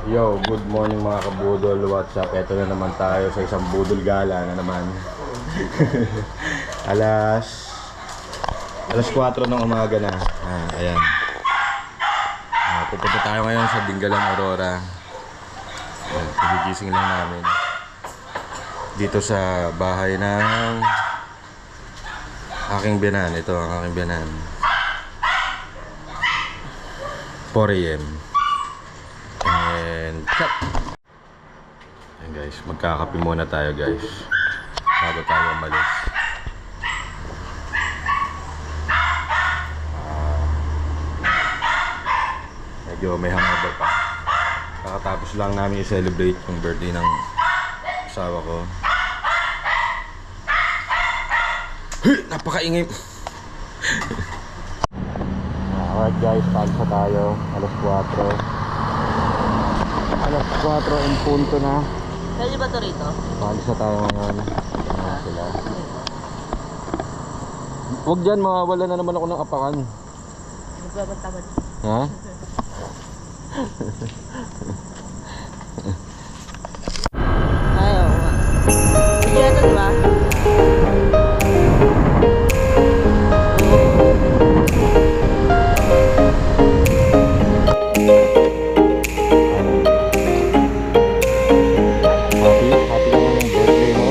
Yo, good morning mga kabudol. What's up? Ito na naman tayo sa isang budol gala na naman. alas 4 ng umaga na. Ayan. Pupunta tayo ngayon sa Dingalan Aurora. Gigising lang namin. Dito sa bahay ng aking biyanan. Ito ang aking biyanan. 4 AM. And cut. Ayan guys, magkakape muna tayo guys bago tayo umalis. Medyo may hangover pa. Kakatapos lang namin i-celebrate yung birthday ng asawa ko. Napakaingay. Alright guys, palsa tayo. Alas 4 in punto na. Pwede ba ito rito? Palsa tayo ngayon. Ayan sila. Huwag dyan, mawawala na naman ako ng apakan. Magbabantaman. Ha? Ayaw. Sige na ito, diba? Happy naman yung birthday mo.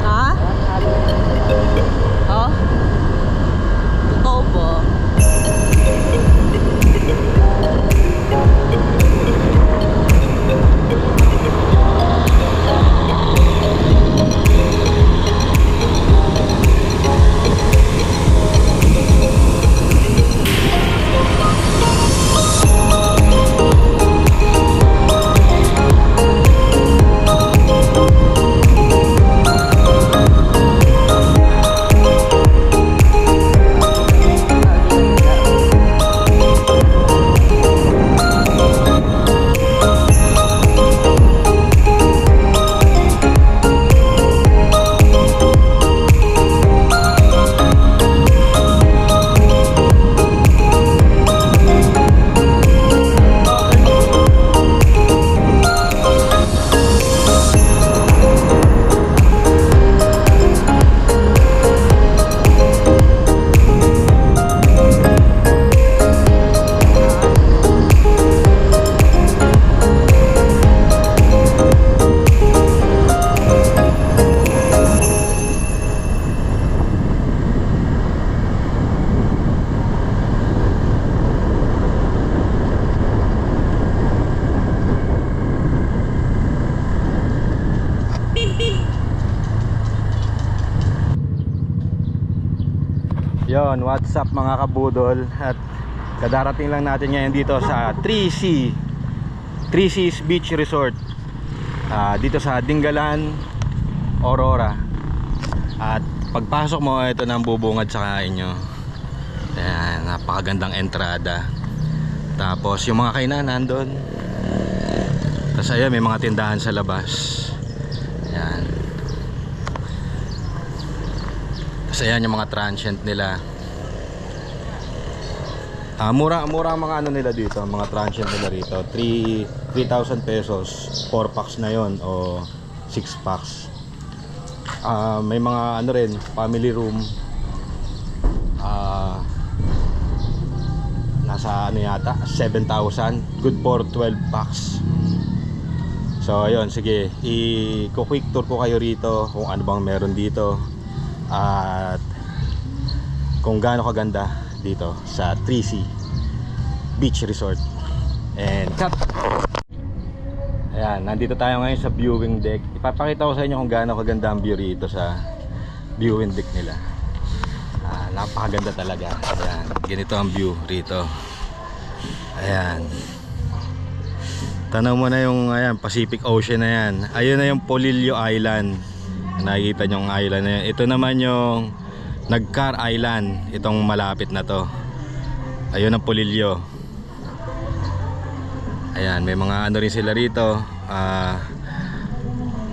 Ha? Oh? Totoo ba? Yon, what's up mga kabudol? At kadarating lang natin ngayon dito sa 3C's Beach Resort, dito sa Dingalan, Aurora. At pagpasok mo, ito na ang bubungad sa inyo. Ayan, napakagandang entrada. Tapos yung mga kainan nandun. Tapos ayan, may mga tindahan sa labas. Ayan. Tapos ayan yung mga transient nila. Mura ang mga ano nila dito, mga transient nila rito. 3,000 pesos 4 packs na yon o 6 packs. May mga ano rin, family room. Nasa ano yata 7,000, good for 12 packs. So ayun, sige, i-quick tour ko kayo rito kung ano bang meron dito at kung gaano kaganda dito sa 3C Beach Resort. And cut! Ayan, nandito tayo ngayon sa viewing deck. Ipapakita ko sa inyo kung gaano kaganda ang view rito sa viewing deck nila. Napakaganda talaga. Ayan, ganito ang view rito. Ayan. Tanaw mo na yung ayan, Pacific Ocean na yan. Ayun na yung Polillo Island. Nakikita nyo yung island na yan. Ito naman yung Nagcar Island. Itong malapit na to. Ayun ang Polillo. Ayan, may mga ano rin sila rito.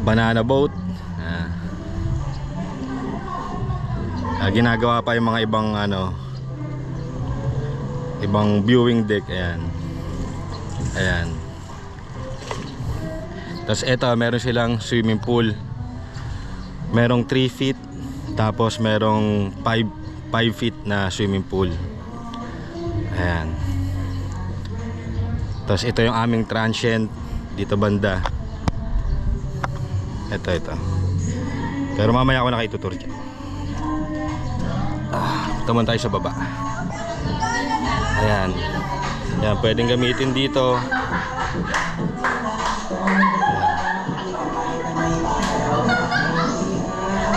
Banana boat. Ginagawa pa yung mga ibang ano, ibang viewing deck. Ayan. Ayan. Tapos eto, meron silang swimming pool. Merong 3 feet. Tapos merong 5 feet na swimming pool. Ayan. Tapos ito yung aming transient dito banda. Ito. Pero mamaya ako na kayo tutur dyan. Taman tayo sa baba. Ayan. Ayan, pwedeng gamitin dito.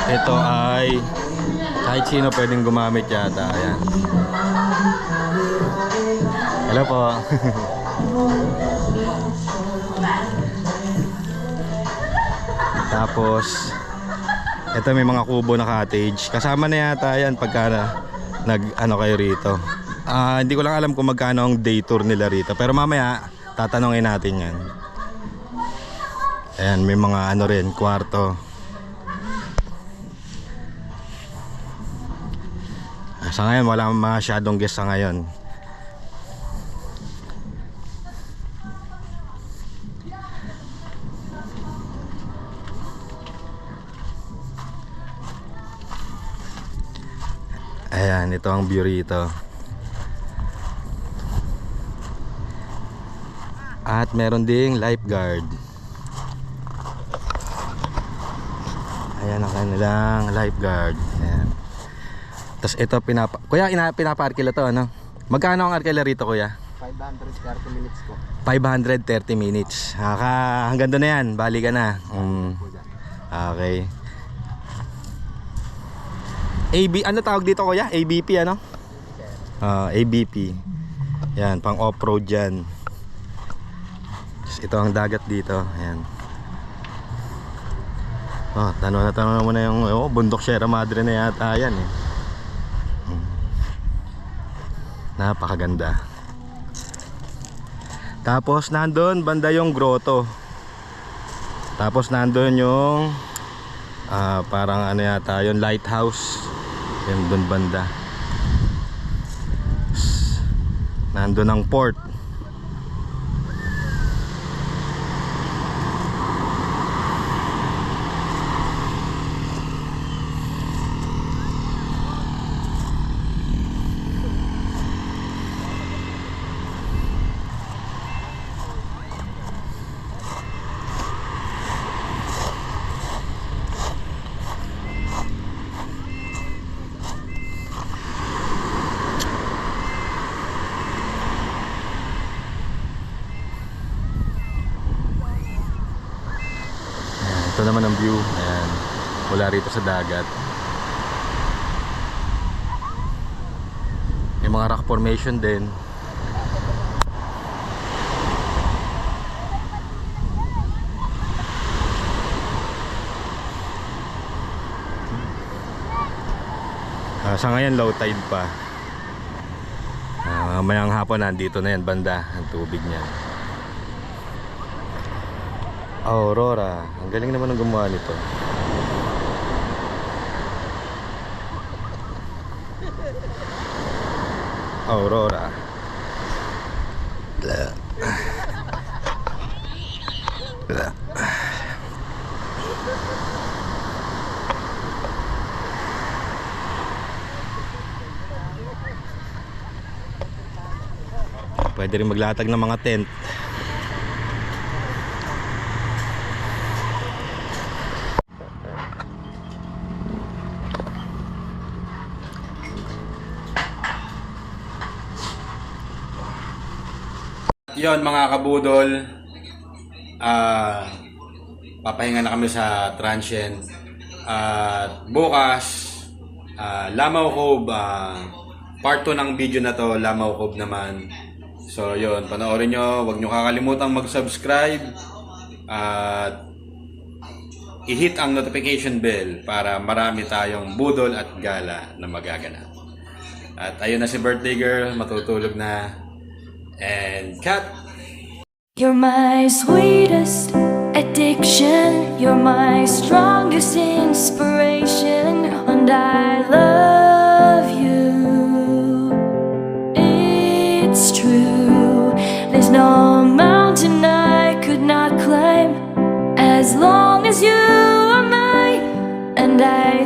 Ito ay kahit sino pwedeng gumamit yata. Ayan. Hello po. Tapos ito may mga kubo na cottage. Kasama na yata yan pagka nag ano kayo rito. Hindi ko lang alam kung magkano ang day tour nila rito. Pero mamaya tatanungin natin yan. Ayan, may mga ano rin, kwarto. Sa ngayon wala masyadong guest sa ngayon. Ayan, ito ang view rito. At meron ding lifeguard. Ayan ang kanilang lifeguard. Ayan. Tapos ito kuya, pinaparkila to, ano? Magkano ang arkila rito, kuya? 530 minutes po. 530 minutes. Hanggang doon na yan, bali ka na. Okay. Ano tawag dito, kuya? ABP, ano? ABP. Yan, pang off-road yan. Ito ang dagat dito. Ayan. Tanong mo na yung bundok Sierra Madre na yata yan eh. Napakaganda. Tapos nandun banda yung grotto. Tapos nandun yung parang ano yata yung lighthouse. Yan dun banda. Nandun ang port. Ito naman ang view. Ayan. Mula rito sa dagat. May mga rock formation din. Sa ngayon low tide pa. Mamayang hapon nandito na yan banda ang tubig niya. Aurora. Ang galing naman ng gumawa nito. Aurora. Pwede rin maglatag ng mga tent. yon mga kabudol, papahinga na kami sa transient. At bukas, Lamaw Cove, part 2 ng video na to, Lamaw Cove naman. So yon, panoorin nyo, huwag nyo kakalimutang mag-subscribe at i-hit ang notification bell para marami tayong budol at gala na magaganap. At ayun na si birthday girl, matutulog na. And cut! You're my sweetest addiction, you're my strongest inspiration, and I love you. It's true, there's no mountain I could not climb as long as you are mine, and I